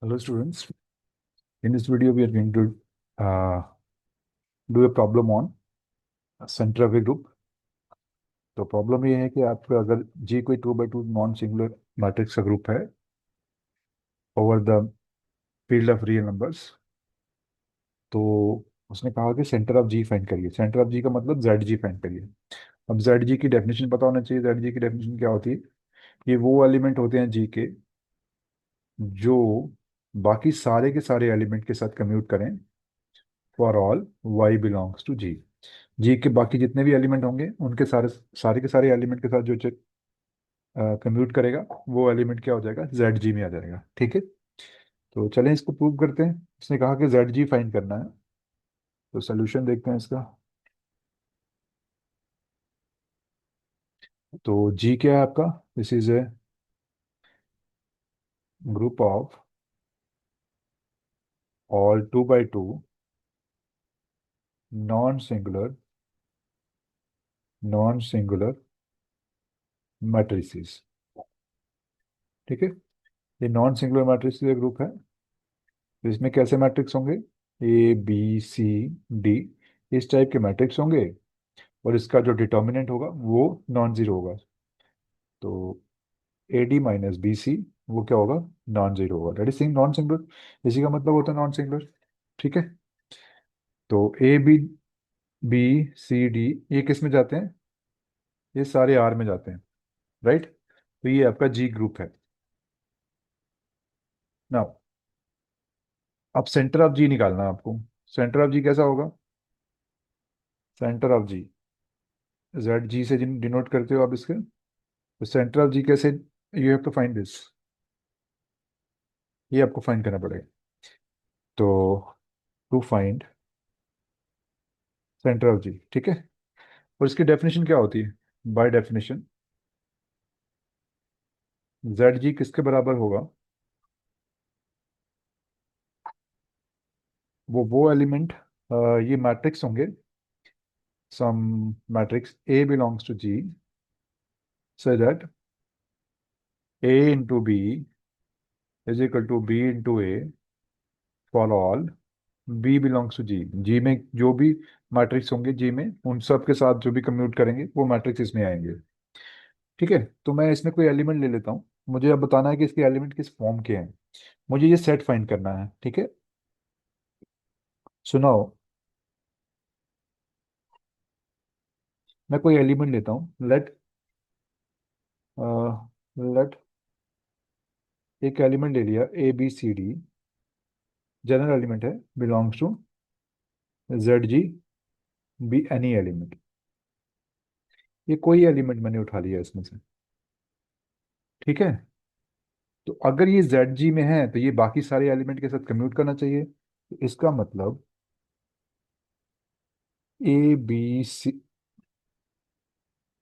Hello students, in this video we are going to do a problem on center of a group. तो problem ये है कि आपका अगर G कोई 2 by 2 नॉन सिंगुलर मैट्रिक्स का ग्रुप है over the field of real numbers, तो उसने कहा कि सेंटर ऑफ G फाइंड करिए। सेंटर ऑफ G का मतलब ZG फाइंड करिए। अब ZG की डेफिनेशन पता होना चाहिए। ZG की डेफिनेशन क्या होती है? ये वो एलिमेंट होते हैं G के जो बाकी सारे के सारे एलिमेंट के साथ कम्यूट करें for all y belongs to G। G के बाकी जितने भी एलिमेंट होंगे उनके सारे सारे के सारे एलिमेंट के साथ जो कंप्यूट करेगा वो एलिमेंट क्या हो जाएगा? जेड जी में आ जाएगा। ठीक है, तो चलें इसको प्रूव करते हैं। इसने कहा कि जेड जी फाइंड करना है, तो सोल्यूशन देखते हैं इसका। तो जी क्या है आपका? This is a group of all 2 by 2 non singular matrices. ठीक है, ये नॉन सिंगुलर मैट्रिक्स का ग्रुप है। तो इसमें कैसे मैट्रिक्स होंगे? ए बी सी डी, इस टाइप के मैट्रिक्स होंगे, और इसका जो डिटर्मिनेंट होगा वो नॉन जीरो होगा। तो A D minus B C वो क्या होगा? नॉन जीरो होगा। That is sing non singular. इसी का मतलब होता है नॉन सिंगुलर। ठीक है, तो A B B C D ये किस में जाते हैं? ये सारे आर में जाते हैं, राइट। तो ये आपका जी ग्रुप है। नाउ अब सेंटर ऑफ जी निकालना है आपको। सेंटर ऑफ जी कैसा होगा? सेंटर ऑफ जी जेड जी से डिनोट करते हो आप इसके। तो सेंटर ऑफ जी कैसे? You have to find this, ये आपको फाइंड करना पड़ेगा। तो to find centre of G, ठीक है। और इसकी डेफिनेशन क्या होती है? बाय डेफिनेशन जेड जी किसके बराबर होगा? वो एलिमेंट, ये मैट्रिक्स होंगे, some matrix A belongs to G so that a into b is equal to b into a for all b belongs to g। जी में जो भी मैट्रिक्स होंगे जी में, उन सब के साथ जो भी कम्यूट करेंगे वो मैट्रिक्स इसमें आएंगे। ठीक है, तो मैं इसमें कोई एलिमेंट ले लेता हूँ। मुझे अब बताना है कि इसके एलिमेंट किस फॉर्म के हैं। मुझे ये सेट फाइंड करना है, ठीक है। सुनाओ, मैं कोई एलिमेंट लेता हूँ। लेट एक एलिमेंट ले लिया A B C D, general element है, belongs to Z G B any element. ये कोई एलिमेंट मैंने उठा लिया इसमें से, ठीक है। तो अगर ये जेड जी में है तो ये बाकी सारे एलिमेंट के साथ कम्यूट करना चाहिए। तो इसका मतलब A B C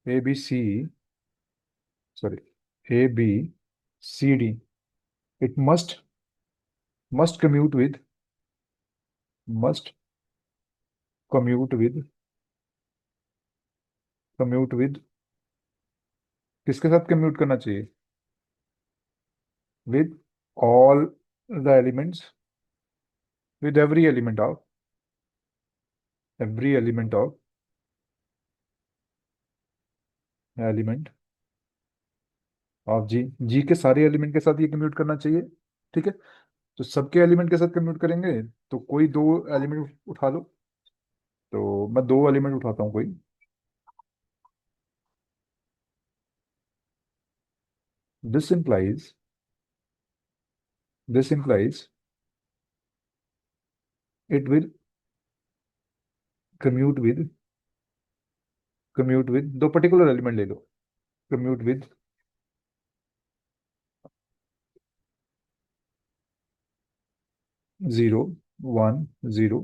A B C sorry A B C D it must must commute with commute with किसके साथ कम्यूट करना चाहिए? With all the elements, with every element of G. G के सारे एलिमेंट के साथ ये कम्यूट करना चाहिए, ठीक है। तो सबके एलिमेंट के साथ कम्यूट करेंगे तो कोई दो एलिमेंट उठा लो। तो मैं दो एलिमेंट उठाता हूँ कोई। This implies this implies it will commute with दो पर्टिकुलर एलिमेंट ले लो। Commute with 0 1 0।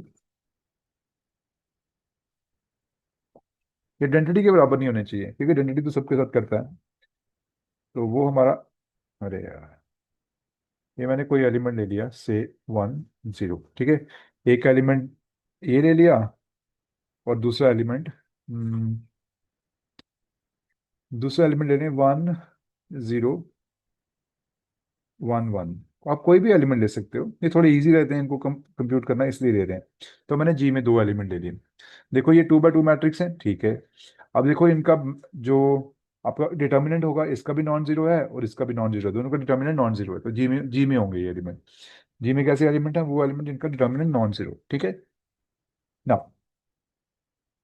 ये डेंसिटी के बराबर नहीं होने चाहिए क्योंकि डेंसिटी तो सबके साथ करता है। तो वो हमारा, अरे यार, ये मैंने कोई एलिमेंट ले लिया से 1 0, ठीक है। एक एलिमेंट ये ले लिया, और दूसरा एलिमेंट लेने 1 0 1 1। आप कोई भी एलिमेंट ले सकते हो, ये थोड़े इजी रहते हैं इनको कंप्यूट करना, इसलिए दे रहे हैं। तो मैंने जी में दो एलिमेंट ले लिए। देखो ये 2 बाय 2 मैट्रिक्स है, ठीक है। अब देखो इनका जो आपका डिटर्मिनेंट होगा, इसका भी नॉन जीरो है और इसका भी नॉन जीरो है, दोनों का डिटर्मिनेंट नॉन जीरो है, तो जी में होंगे ये एलिमेंट। जी में कैसे एलिमेंट है, वो एलिमेंट जिनका डिटर्मिनेंट नॉन जीरो, ठीक है ना।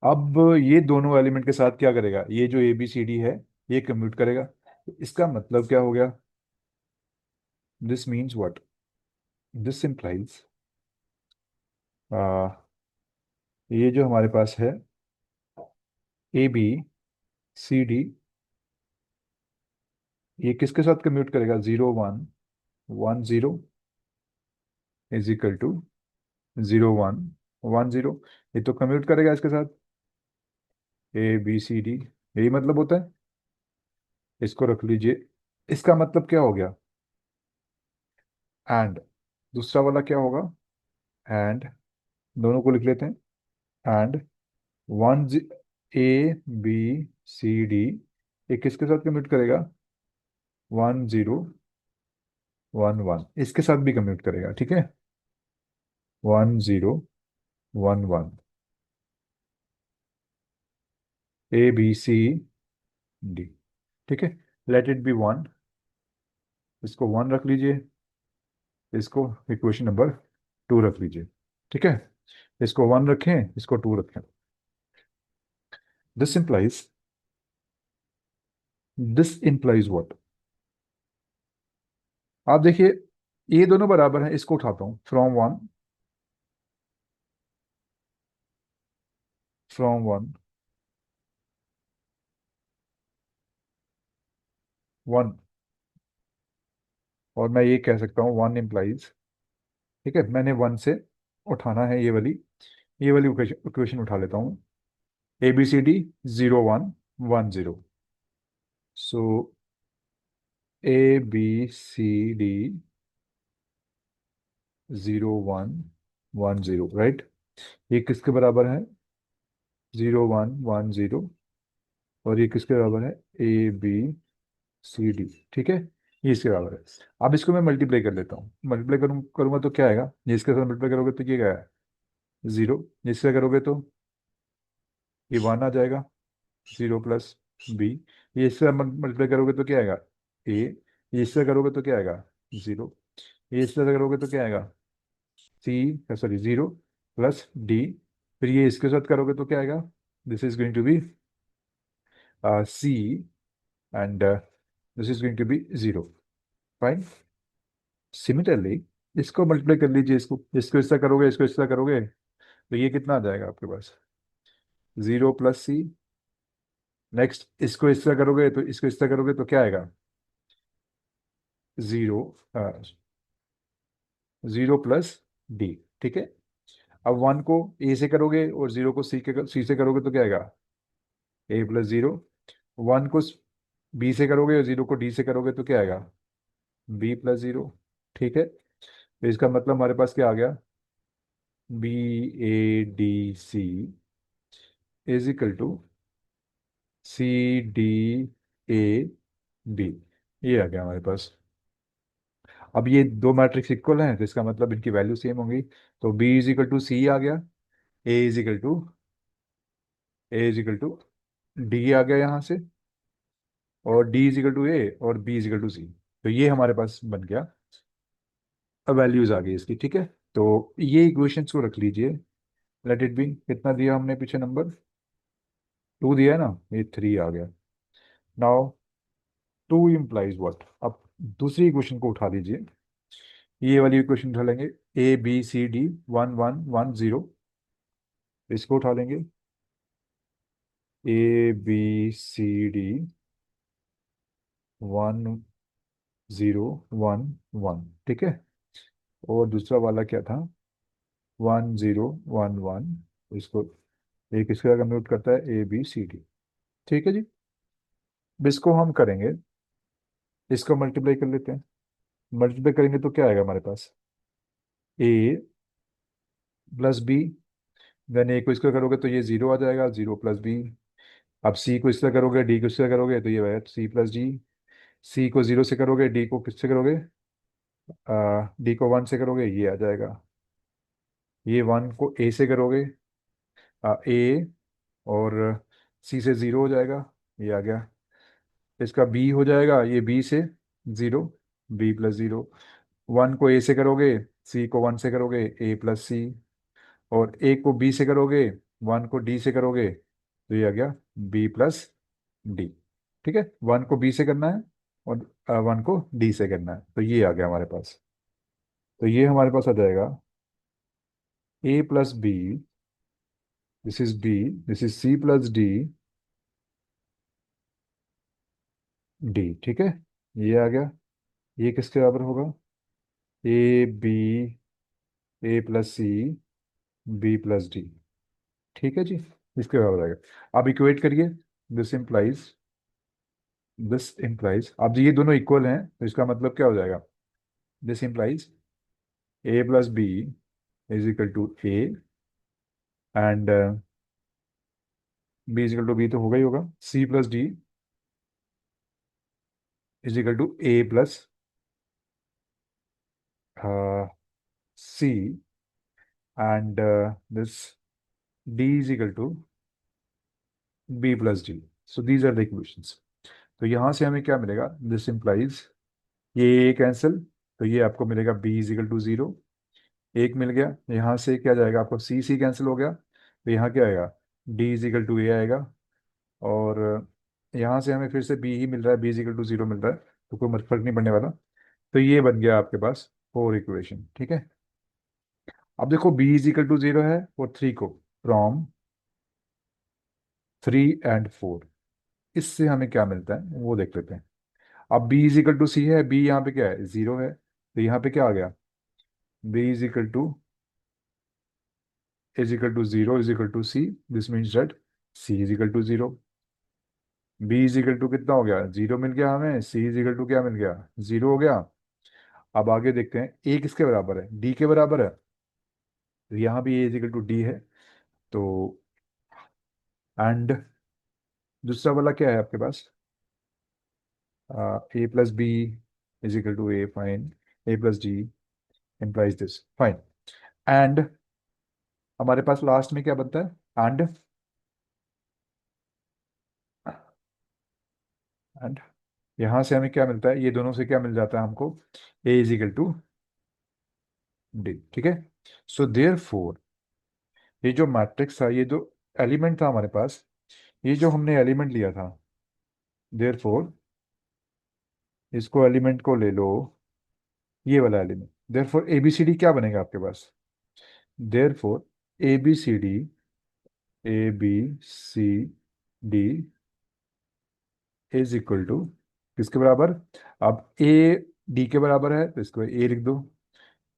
अब ये दोनों एलिमेंट के साथ क्या करेगा, ये जो ए बी सी डी है ये कंप्यूट करेगा। इसका मतलब क्या हो गया, this means what, this implies ये जो हमारे पास है ए बी सी डी, ये किसके साथ कम्यूट करेगा, 0 1 1 0 इज इक्वल टू 0 1 1 0। ये तो कम्यूट करेगा इसके साथ, ए बी सी डी, यही मतलब होता है। इसको रख लीजिए। इसका मतलब क्या हो गया, एंड दूसरा वाला क्या होगा, एंड दोनों को लिख लेते हैं। And one, A B C D, ये किसके साथ कम्यूट करेगा, 1 0 1 1, इसके साथ भी कम्यूट करेगा, ठीक है। 1 0 1 1, ए बी सी डी, ठीक है। लेट इट बी 1, इसको 1 रख लीजिए, इसको इक्वेशन नंबर 2 रख लीजिए, ठीक है। इसको 1 रखें, इसको 2 रखें। This implies, this implies what, आप देखिए ये दोनों बराबर हैं, इसको उठाता हूं, फ्रॉम 1 1, और मैं ये कह सकता हूँ 1 इंप्लाइज, ठीक है। मैंने 1 से उठाना है ये वाली इक्वेशन उठा लेता हूँ, A B C D 0 1 1 0। So A B C D 0 1 1 0, right. ये किसके बराबर है, 0 1 1 0, और ये किसके बराबर है, ए बी सी डी, ठीक है। ये इसके बराबर है। अब इसको मैं मल्टीप्लाई कर लेता हूँ, मल्टीप्लाई करूंगा तो क्या आएगा, ये इसके साथ मल्टीप्लाई करोगे तो ये क्या है, 0, इससे करोगे तो ये 1 आ जाएगा, 0 + b। ये इससे मल्टीप्लाई करोगे तो क्या आएगा, ए। ये इससे करोगे तो क्या आएगा, 0। ये इससे करोगे तो क्या आएगा, सी, सॉरी 0 + d। फिर ये इसके साथ करोगे तो क्या आएगा, this is going to be C, and this is going to be 0, fine. Similarly इसको मल्टीप्लाई कर लीजिए, इसको इसको इससे करोगे, इसको इससे करोगे तो ये कितना आ जाएगा आपके पास, 0 + c। नेक्स्ट इसको इससे करोगे तो इसको इससे करोगे तो क्या आएगा, 0 + d, ठीक है। अब 1 को ए से करोगे और 0 को सी से करोगे तो क्या आएगा, a + 0। 1 को बी से करोगे और 0 को डी से करोगे तो क्या आएगा, b + 0, ठीक है। तो इसका मतलब हमारे पास क्या आ गया, BADC is equal to CDAB, ये आ गया हमारे पास। अब ये दो मैट्रिक्स इक्वल हैं तो इसका मतलब इनकी वैल्यू सेम होंगी। तो B = C आ गया, A is equal to A is equal to D आ गया यहाँ से, और D = A और B = C। तो ये हमारे पास बन गया, अब वैल्यूज आ गई इसकी, ठीक है। तो ये इक्वेशंस को रख लीजिए, लेट इट बी, कितना दिया हमने पीछे नंबर, 2 दिया है ना, ये 3 आ गया। नाउ 2 इम्प्लाइज व्हाट, अब दूसरी इक्वेशन को उठा लीजिए, ये वाली इक्वेशन उठा लेंगे, ABCD 1 1 1 0, इसको उठा लेंगे, ABCD 1 0 1 1, ठीक है। और दूसरा वाला क्या था, 1 0 1 1, इसको एक इसके साथ कंप्यूट करता है ABCD, ठीक है जी। अब इसको हम करेंगे, इसको मल्टीप्लाई कर लेते हैं। मल्टीप्लाई करेंगे तो क्या आएगा हमारे पास, A + B, देन ए को इसका करोगे तो ये 0 आ जाएगा, 0 + b। अब सी को इससे करोगे, डी को इससे करोगे तो ये है C + d। सी को 0 से करोगे, डी को किससे करोगे, डी को 1 से करोगे ये आ जाएगा, ये 1 को ए से करोगे ए, और सी से 0 हो जाएगा, ये आ गया। इसका बी हो जाएगा, ये बी से 0, बी+0। 1 को ए से करोगे, सी को 1 से करोगे A+C, और ए को बी से करोगे, 1 को डी से करोगे, तो ये आ गया B+D। ठीक है, 1 को बी से करना है और 1 को डी से करना है, तो ये आ गया हमारे पास। तो ये हमारे पास आ जाएगा A+B, this is B, this is C+D, D. ठीक है, ये आ गया। ये किसके बराबर होगा? A B, A+C, B+D। ठीक है जी, इसके बराबर आएगा। अब इक्वेट करिए। दिस इंप्लाइज, अब ये दोनों इक्वल हैं तो इसका मतलब क्या हो जाएगा? This implies A+B is equal to A, and B is equal to B तो होगा ही होगा, C+D is equal to A+C, and this D is equal to B+D। So these are the equations. तो यहां से हमें क्या मिलेगा? दिस इंप्लाइज ये कैंसिल, तो ये आपको मिलेगा B इज इक्वल टू 0, एक मिल गया। यहाँ से क्या जाएगा आपको? सी सी कैंसिल हो गया, तो यहाँ क्या आएगा? D इज इक्वल टू ए आएगा, और यहाँ से हमें फिर से B ही मिल रहा है, B इज इक्वल टू 0 मिल रहा है, तो कोई फर्क नहीं पड़ने वाला। तो ये बन गया आपके पास 4 इक्वेशन। ठीक है, अब देखो B इज इक्वल टू 0 है और 3 को, फ्रॉम 3 and 4, इससे हमें क्या मिलता है वो देख लेते हैं। अब B इज इक्वल टू सी है, B यहाँ पे क्या है? 0 है, तो यहाँ पे क्या आ गया? B is equal to 0 is equal to C, this means that C is equal to 0। B is equal to कितना हो गया? 0 मिल गया हमें, C इज इक्वल टू क्या मिल गया? 0 हो गया। अब आगे देखते हैं A किसके बराबर है? D के बराबर है, तो यहाँ भी A is equal to D है। तो एंड दूसरा वाला क्या है आपके पास? A+B is equal to A, fine. A+D implies this, fine. And हमारे पास लास्ट में क्या बनता है? एंड यहां से हमें क्या मिलता है? ये दोनों से क्या मिल जाता है हमको? A is equal to D. ठीक है, सो देयर फोर, ये जो मैट्रिक्स था, ये जो एलिमेंट था हमारे पास, ये जो हमने एलिमेंट लिया था, देयर फोर इसको एलिमेंट को ले लो, ये वाला एलिमेंट। देयर फोर ABCD क्या बनेगा आपके पास? Therefore ABCD, ABCD is equal to किसके बराबर? अब A D के बराबर है तो इसको A लिख दो,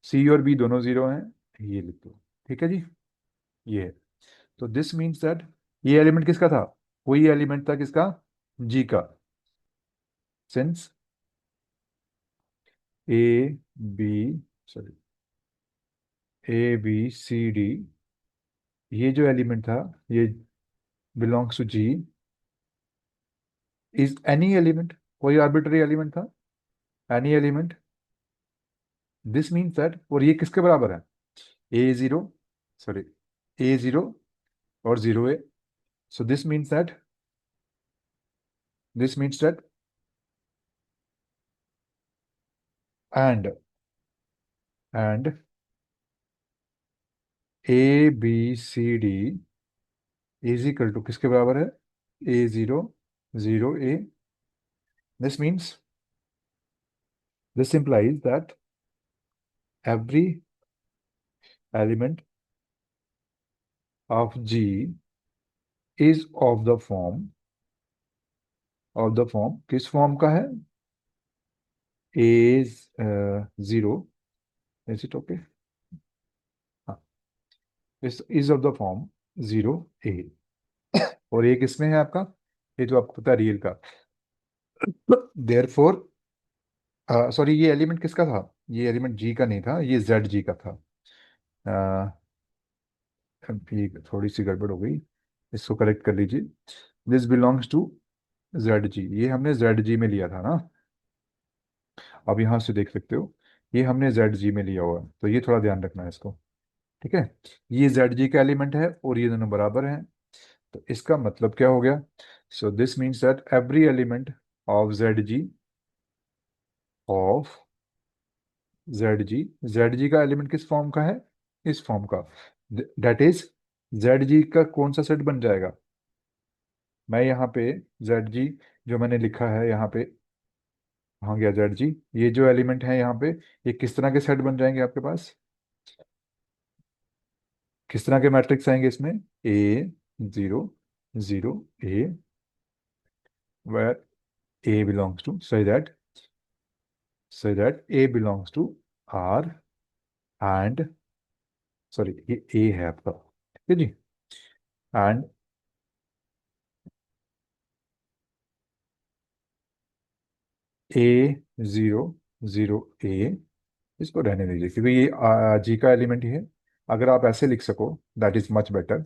C और B दोनों 0 हैं, ये लिख दो। ठीक है जी, ये है। तो दिस मीन्स दैट ये एलिमेंट किसका था? कोई एलिमेंट था किसका? G का। Since A B sorry ABCD, ये जो एलिमेंट था ये belongs to G, is any element, कोई आर्बिट्री एलिमेंट था, any element. This means that, और ये किसके बराबर है? A0, सॉरी A0 और 0A। So this means that and and ABCD is equal to किसके बराबर है? A0, 0A। This means, this implies that every element of G is of the form, किस फॉर्म का है? A0, is it okay? हाँ, is of the form 0A। और ये किसमें है आपका? ये जो आपको पता है रियल का। देयर फोर, सॉरी, ये एलिमेंट किसका था? ये एलिमेंट G का नहीं था, ये ZG का था। ये थोड़ी सी गड़बड़ हो गई, इसको करेक्ट कर लीजिए। दिस बिलोंग्स टू ZG, ये हमने ZG में लिया था ना। अब यहां से देख सकते हो, ये हमने जेड जी में लिया हुआ है, तो ये थोड़ा ध्यान रखना है इसको। ठीक है, ये जेड जी का एलिमेंट है और ये दोनों बराबर हैं। तो इसका मतलब क्या हो गया? So this means that every element of of Z G का एलिमेंट किस फॉर्म का है? इस फॉर्म का। दैट इज जेड जी का कौन सा सेट बन जाएगा? मैं यहाँ पे जेड जी जो मैंने लिखा है यहाँ पे, हाँ गया जेड जी, ये जो एलिमेंट है यहाँ पे, ये किस तरह के सेट बन जाएंगे आपके पास? किस तरह के मैट्रिक्स आएंगे इसमें? A zero zero A, where A belongs to, say that a belongs to r and, sorry ये ए है आपका, ठीक है जी, and A zero zero A, इसको रहने दीजिए क्योंकि ये जी का एलिमेंट ही है। अगर आप ऐसे लिख सको दैट इज मच बेटर।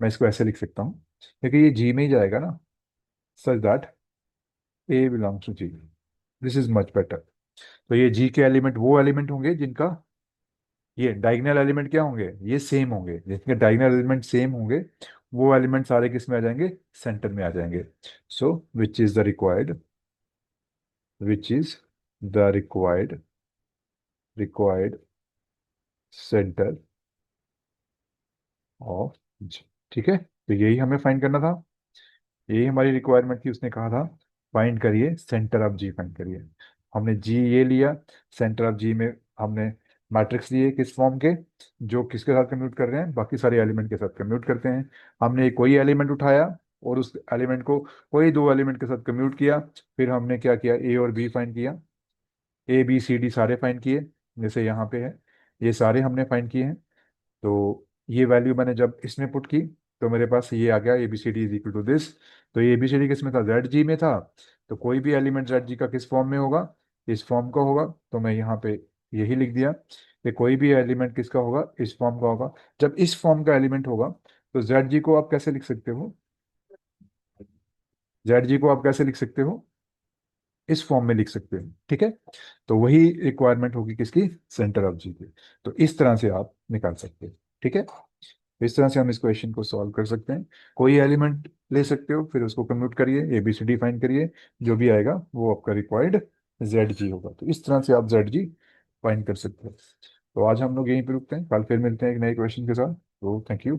मैं इसको ऐसे लिख सकता हूँ क्योंकि ये जी में ही जाएगा ना, such that A belongs to G, this is much better. तो ये जी के एलिमेंट वो एलिमेंट होंगे जिनका, ये डायगोनल एलिमेंट क्या होंगे? ये सेम होंगे, जिनके डायगोनल एलिमेंट सेम होंगे वो एलिमेंट सारे किस में आ जाएंगे? सेंटर में आ जाएंगे। So which is the required center of G. ठीक है, तो यही हमें फाइंड करना था, यही हमारी रिक्वायरमेंट थी। उसने कहा था फाइंड करिए सेंटर ऑफ जी, फाइंड करिए। हमने जी ये लिया, सेंटर ऑफ जी में हमने मैट्रिक्स लिए किस फॉर्म के, जो किसके साथ कम्यूट कर रहे हैं? बाकी सारे एलिमेंट के साथ कम्यूट करते हैं। हमने कोई एलिमेंट उठाया और उस एलिमेंट को कोई दो एलिमेंट के साथ कम्यूट किया, फिर हमने क्या किया? ए और बी फाइंड किया, ए बी सी डी सारे फाइंड किए, जैसे यहाँ पे है, ये सारे हमने फाइंड किए हैं। तो ये वैल्यू मैंने जब इसमें पुट की तो मेरे पास ये आ गया, A B C D is equal to this. तो ये बी सी डी किस में था? जेड जी में था। तो कोई भी एलिमेंट जेड जी का किस फॉर्म में होगा? इस फॉर्म का होगा। तो मैं यहाँ पे यही लिख दिया कि कोई भी एलिमेंट किसका होगा? इस फॉर्म का होगा। जब इस फॉर्म का एलिमेंट होगा तो जेड जी को आप कैसे लिख सकते हो? जेड जी को आप कैसे लिख सकते हो? इस फॉर्म में लिख सकते हैं, ठीक है। तो वही रिक्वायरमेंट होगी किसकी? सेंटर ऑफ जी की। तो इस तरह से आप निकाल सकते हैं, ठीक है। तो इस तरह से हम इस क्वेश्चन को सॉल्व कर सकते हैं। कोई एलिमेंट ले सकते हो, फिर उसको कम्प्यूट करिए, एबीसीडी फाइंड करिए, जो भी आएगा वो आपका रिक्वायर्ड जेड जी होगा। तो इस तरह से आप जेड जी फाइंड कर सकते हैं। तो आज हम लोग यहीं पे रुकते हैं, कल फिर मिलते हैं एक नए क्वेश्चन के साथ। तो थैंक यू।